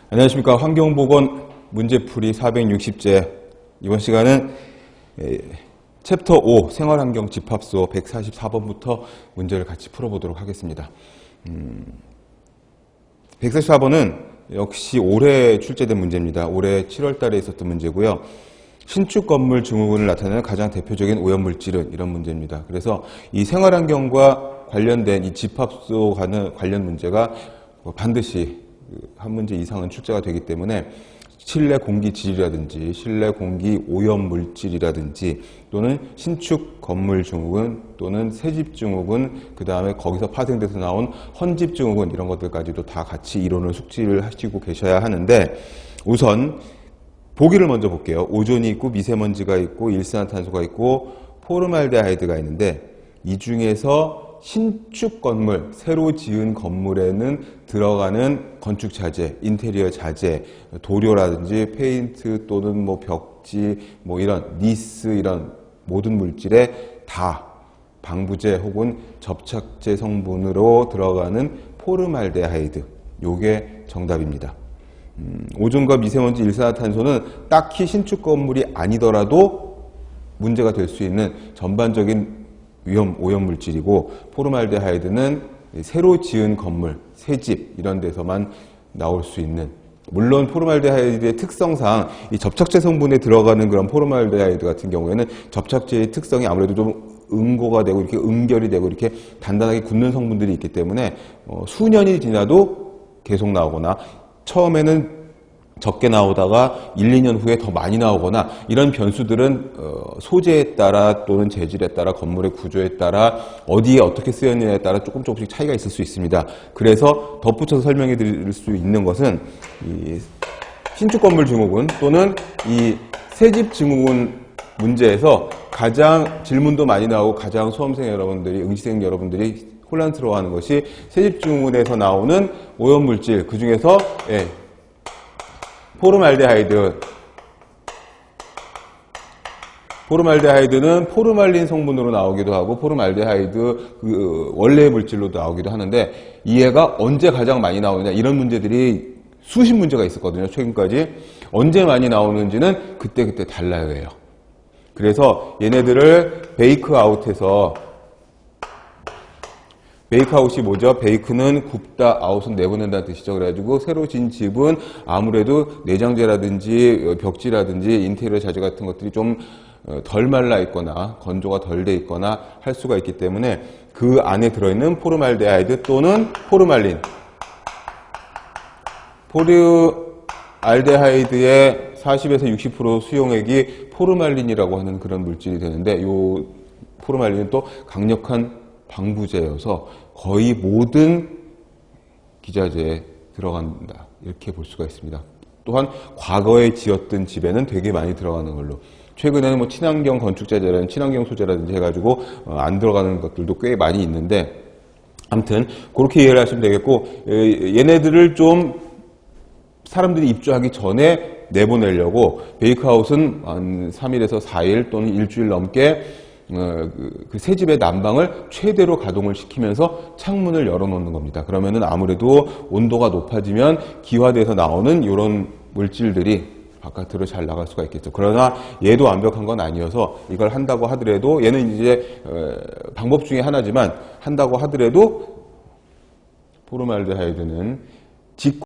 안녕하십니까. 환경보건 문제풀이 460제. 이번 시간은 챕터 5 생활환경 집합소 144번부터 문제를 같이 풀어보도록 하겠습니다. 144번은 역시 올해 출제된 문제입니다. 올해 7월 달에 있었던 문제고요. 신축 건물 증후군을 나타내는 가장 대표적인 오염물질은 이런 문제입니다. 그래서 이 생활환경과 관련된 이 집합소 관련 문제가 반드시 한 문제 이상은 출제가 되기 때문에 실내 공기 질이라든지 실내 공기 오염 물질이라든지 또는 신축 건물 증후군 또는 새집 증후군 그 다음에 거기서 파생돼서 나온 헌집 증후군 이런 것들까지도 다 같이 이론을 숙지를 하시고 계셔야 하는데, 우선 보기를 먼저 볼게요. 오존이 있고 미세먼지가 있고 일산화탄소가 있고 포르말데하이드가 있는데, 이 중에서 신축 건물, 새로 지은 건물에는 들어가는 건축 자재, 인테리어 자재, 도료라든지 페인트 또는 뭐 벽지, 뭐 이런 니스 이런 모든 물질에 다 방부제 혹은 접착제 성분으로 들어가는 포르말데하이드, 요게 정답입니다. 오존과 미세먼지, 일산화탄소는 딱히 신축 건물이 아니더라도 문제가 될 수 있는 전반적인 오염물질이고, 포르말데하이드는 새로 지은 건물, 새집 이런 데서만 나올 수 있는, 물론 포르말데하이드의 특성상 이 접착제 성분에 들어가는 그런 포르말데하이드 같은 경우에는 접착제의 특성이 아무래도 좀 응고가 되고 이렇게 응결이 되고 이렇게 단단하게 굳는 성분들이 있기 때문에 수년이 지나도 계속 나오거나 처음에는 적게 나오다가 1, 2년 후에 더 많이 나오거나 이런 변수들은 소재에 따라 또는 재질에 따라 건물의 구조에 따라 어디에 어떻게 쓰였느냐에 따라 조금씩 차이가 있을 수 있습니다. 그래서 덧붙여서 설명해 드릴 수 있는 것은 이 신축 건물 증후군 또는 이 새집 증후군 문제에서 가장 질문도 많이 나오고 가장 수험생 여러분들이, 응시생 여러분들이 혼란스러워하는 것이 새집 증후군에서 나오는 오염물질, 그 중에서 포르말데하이드는 포르말린 성분으로 나오기도 하고 포르말데하이드 그 원래 물질로도 나오기도 하는데, 이해가 언제 가장 많이 나오느냐 이런 문제들이 수십 문제가 있었거든요. 최근까지 언제 많이 나오는지는 그때 달라요 해요. 그래서 얘네들을 베이크아웃해서, 베이크아웃이 뭐죠? 베이크는 굽다, 아웃은 내보낸다는 뜻이죠. 그래가지고 새로 진 집은 아무래도 내장재라든지 벽지라든지 인테리어 자재 같은 것들이 좀 덜 말라 있거나 건조가 덜 돼 있거나 할 수가 있기 때문에 그 안에 들어있는 포르말데하이드 또는 포르말린, 포르알데하이드의 40에서 60% 수용액이 포르말린이라고 하는 그런 물질이 되는데, 이 포르말린은 또 강력한 방부제여서 거의 모든 기자재에 들어간다, 이렇게 볼 수가 있습니다. 또한 과거에 지었던 집에는 되게 많이 들어가는 걸로, 최근에는 뭐 친환경 건축자재라든지 친환경 소재라든지 해가지고 안 들어가는 것들도 꽤 많이 있는데, 아무튼 그렇게 이해를 하시면 되겠고, 얘네들을 좀 사람들이 입주하기 전에 내보내려고 베이크아웃은 한 3일에서 4일 또는 일주일 넘게 그 새 집의 난방을 최대로 가동을 시키면서 창문을 열어놓는 겁니다. 그러면은 아무래도 온도가 높아지면 기화돼서 나오는 이런 물질들이 바깥으로 잘 나갈 수가 있겠죠. 그러나 얘도 완벽한 건 아니어서 이걸 한다고 하더라도, 얘는 이제 방법 중에 하나지만 한다고 하더라도 포르말데하이드는